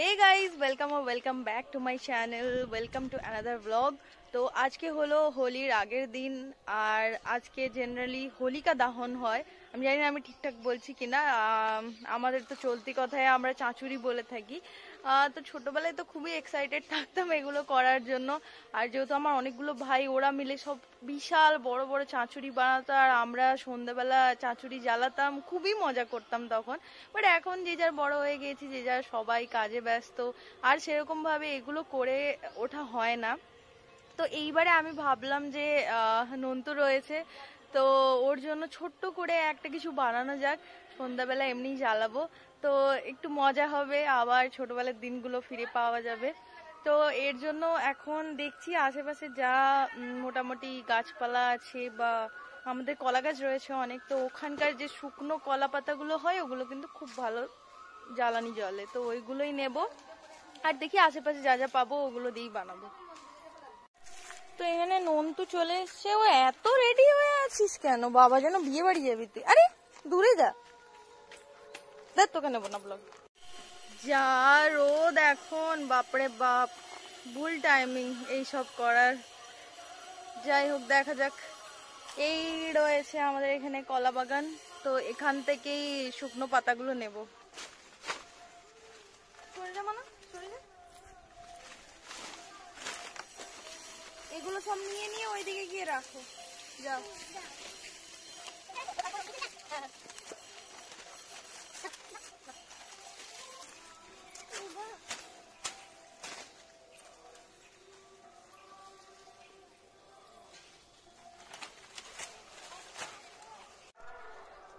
Hey guys, welcome or welcome back to my channel. Welcome to another vlog. তো আজকে হলো হোলির আগের দিন আর আজকে জেনারেলি হোলিকা দাহন হয়। আমি জানি না আমি ঠিকঠাক বলছি কিনা। আমাদের তো চলতি কথায় আমরা চাঁচুরি বলে থাকি। তো ছোটবেলায় তো খুবই এক্সাইটেড থাকতাম এগুলো করার জন্য। আর যেহেতু আমার অনেকগুলো ভাই ওরা মিলে সব বিশাল বড় বড় চাঁচুরি বানাতো আর আমরা সন্ধ্যাবেলা চাঁচুরি জ্বালাতাম, খুবই মজা করতাম তখন। বাট এখন যে যার বড় হয়ে গেছি, যে যার সবাই কাজে ব্যস্ত, আর সেরকম ভাবে এগুলো করে ওঠা হয় না। তো এইবারে আমি ভাবলাম যে নন্তু রয়েছে, তো ওর জন্য ছোট্ট করে একটা কিছু বানানো যাক, সন্ধ্যাবেলা এমনি জ্বালাবো, তো একটু মজা হবে, আবার ছোটবেলার দিনগুলো ফিরে পাওয়া যাবে। তো এর জন্য এখন দেখছি আশেপাশে যা মোটামুটি গাছপালা আছে, বা আমাদের কলা গাছ রয়েছে অনেক, তো ওখানকার যে শুকনো কলা পাতাগুলো হয় ওগুলো কিন্তু খুব ভালো জ্বালানি জ্বলে, তো ওইগুলোই নেব। আর দেখি আশেপাশে যা যা পাবো ওগুলো দিয়েই বানাবো। তো এখানে নন্তু চলে এসছে। ও এত রেডি হয়ে আছিস কেন? বাবা যেন বিয়ে বাড়ি যাবি তুই। আরে দূরে যা, দেখ তোকে নেবো না ব্লগ। যা রোদ এখন, বাপরে বাপ, ভুল টাইমিং এইসব করার। যাই হোক, দেখা যাক। এই রয়েছে আমাদের এখানে কলা বাগান, তো এখান থেকেই শুকনো পাতাগুলো নেব। এগুলো সব নিয়ে নিয়ে ওইদিকে গিয়ে রাখো, যাও।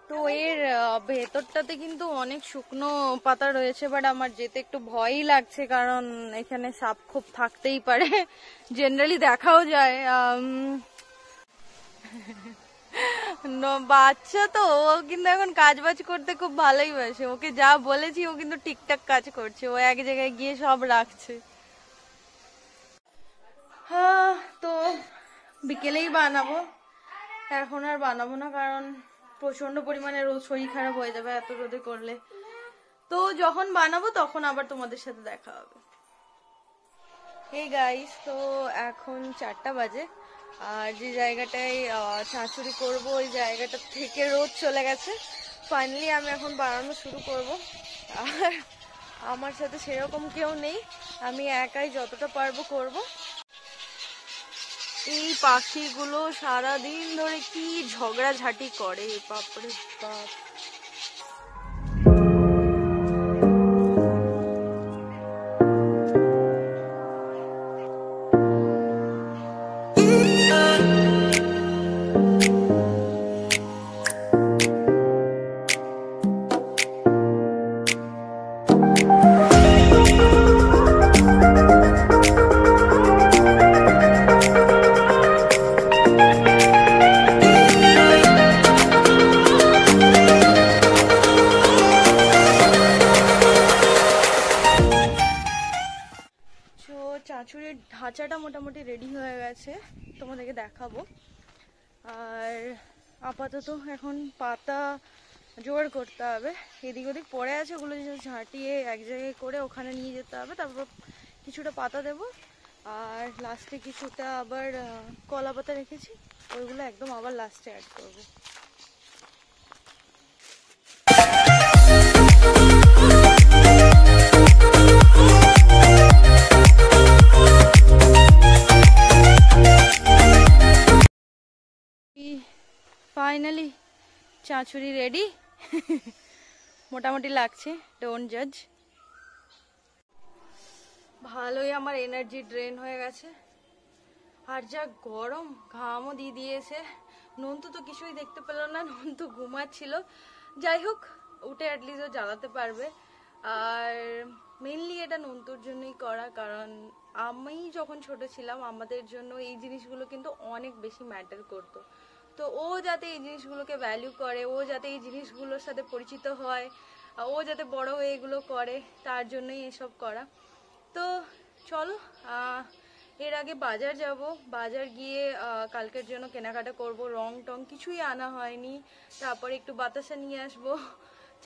তো এর ভেতরটাতে কিন্তু অনেক শুকনো পাতা রয়েছে, বাট আমার যেতে একটু ভয়ই লাগছে, কারণ এখানে সাপ খুব থাকতেই পারে, জেনারেলি দেখাও যায়। বাচ্চা তো, ও কিন্তু এখন কাজ বাজ করতে খুব ভালোই বাসে। ওকে যা বলেছি ও কিন্তু ঠিকঠাক কাজ করছে, ও এক জায়গায় গিয়ে সব রাখছে। হ্যাঁ, তো বিকেলেই বানাবো, এখন আর বানাবো না, কারণ প্রচন্ড পরিমাণে রোদ, শরীর খারাপ হয়ে যাবে এত রোদে করলে। তো যখন বানাবো তখন আবার তোমাদের সাথে দেখা হবে। হে গাইস, তো এখন 4টা বাজে, আর যে জায়গাটায় চাঁচুরি করব ওই জায়গাটা থেকে রোদ চলে গেছে। ফাইনালি আমি এখন বানানো শুরু করব, আর আমার সাথে সেরকম কেউ নেই, আমি একাই যতটা পারবো করব। এই পাখিগুলো সারাদিন ধরে কি ঝগড়াঝাটি করে, বাপরে বাপ। চাঁচুরির ঢাঁচাটা মোটামুটি রেডি হয়ে গেছে, তোমাদেরকে দেখাবো। আর আপাতত এখন পাতা জোগাড় করতে হবে, এদিক ওদিক পড়ে আছে, ওগুলো ঝাঁটিয়ে এক জায়গায় করে ওখানে নিয়ে যেতে হবে। তারপর কিছুটা পাতা দেব, আর লাস্টে কিছুটা আবার কলা পাতা রেখেছি, ওইগুলো একদম আবার লাস্টে অ্যাড করবো। ফাইনালি চাঁচুরি রেডি, মোটামুটি লাগছে, ডোন্ট জাজ। ভালোই আমার এনার্জি ড্রেন হয়ে গেছে, আর যা গরম, ঘামও দিয়ে দিয়েছে। নন্তু তো কিছুই দেখতে পেল না, নন্তু ঘুমাচ্ছিল। যাই হোক, উঠে অ্যাটলিস্ট ও জ্বালাতে পারবে। আর মেনলি এটা নন্তুর জন্যই করা, কারণ আমি যখন ছোট ছিলাম আমাদের জন্য এই জিনিসগুলো কিন্তু অনেক বেশি ম্যাটার করতো। তো ও যাতে এই জিনিসগুলোকে ভ্যালু করে, ও যাতে এই জিনিসগুলোর সাথে পরিচিত হয়, ও যাতে বড় হয়ে এগুলো করে, তার জন্যই এসব করা। তো চলো, এর আগে বাজার যাব, বাজার গিয়ে কালকের জন্য কেনাকাটা করব। রং টং কিছুই আনা হয়নি, তারপরে একটু বাতাসা নিয়ে আসবো।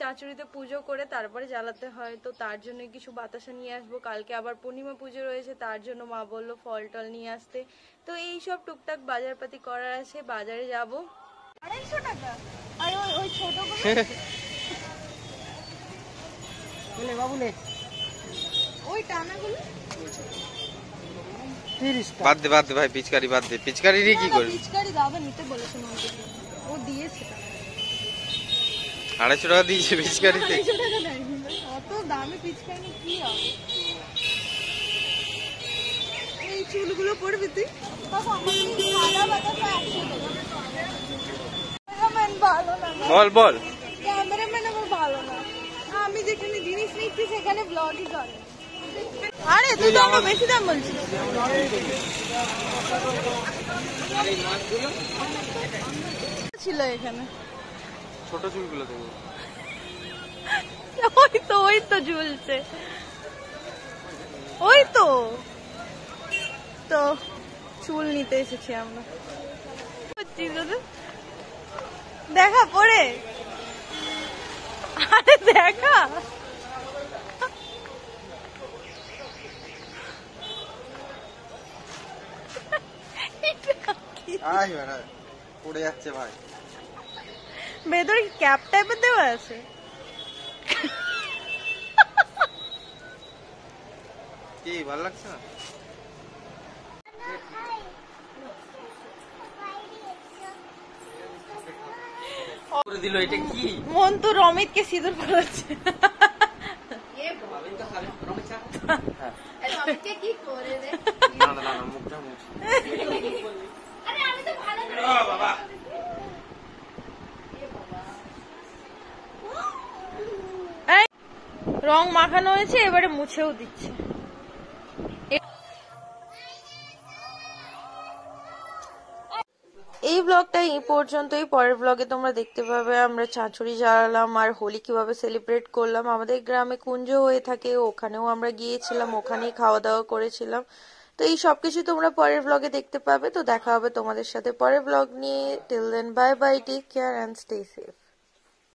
চাঁচুরিতে পুজো করে তারপরে জ্বালাতে হয়, তো তার জন্য কিছু বাতাসা নিয়ে আসবো। কালকে আবার পূর্ণিমা পুজো রয়েছে, তার জন্য মা বললো ফল টল নিয়ে আসতে। তো এই সব টুকটাক বাজারপাতি করার আছে, বাজারে যাব। 250 টাকা আর ওই ছোটগুলো ওই টানাগুলো 30 টাকা। বাদ দে ভাই, পিচকারি বাদ দে। পিচকারি রে কি করবি? পিচকারি দাদা নিতে বলেছে আমাকে, ও দিয়েছে টাকা। 250 টাকা দিয়েছে পিচকারিতে। 250 টাকা দেয়নি, অত দামে পিচকারি কি হবে? এই চুলগুলো পড়বি তুই? বাবা আমাকে সাদা বাতাসা 100 টাকা। ক্যামেরাম্যান ভালো না, বল ক্যামেরাম্যান আমার ভালো না। আমি যেখানে জিনিস নিচ্ছি সেখানে ব্লগই করে। আরে তুই তো আমার বেশি দাম বলছিস। ছিল এখানে ছোট চুলগুলো দেবো। ওই তো ঝুলছে, ওই তো চুল নিতে এসেছি আমরা। দেখা পরে, আরে দেখা পড়ে যাচ্ছে ভাই। ভেতরে ক্যাপ টাইপের দেওয়া আছে। কি ভালো লাগছে না? করে দিল এটা কি? মন তো রমিতকে সিঁদুর পরাচ্ছে। কি করে রে? না মুখটা মুখ। আরে আমি তো ভালো করে বাবা রং মাখানো হয়েছে, এবারে মুছেও দিচ্ছে। এই ব্লগটা এই পর্যন্তই। পরের ব্লগে তোমরা দেখতে পাবে আমরা চাঁচুরি জ্বালালাম আর হোলি কিভাবে সেলিব্রেট করলাম। আমাদের গ্রামে কুঞ্জ হয়ে থাকে, ওখানেও আমরা গিয়েছিলাম, ওখানেই খাওয়া দাওয়া করেছিলাম। তো এই সবকিছু তোমরা পরের ব্লগে দেখতে পাবে। তো দেখা হবে তোমাদের সাথে পরের ব্লগ নিয়ে। Till then bye bye, take care and stay safe.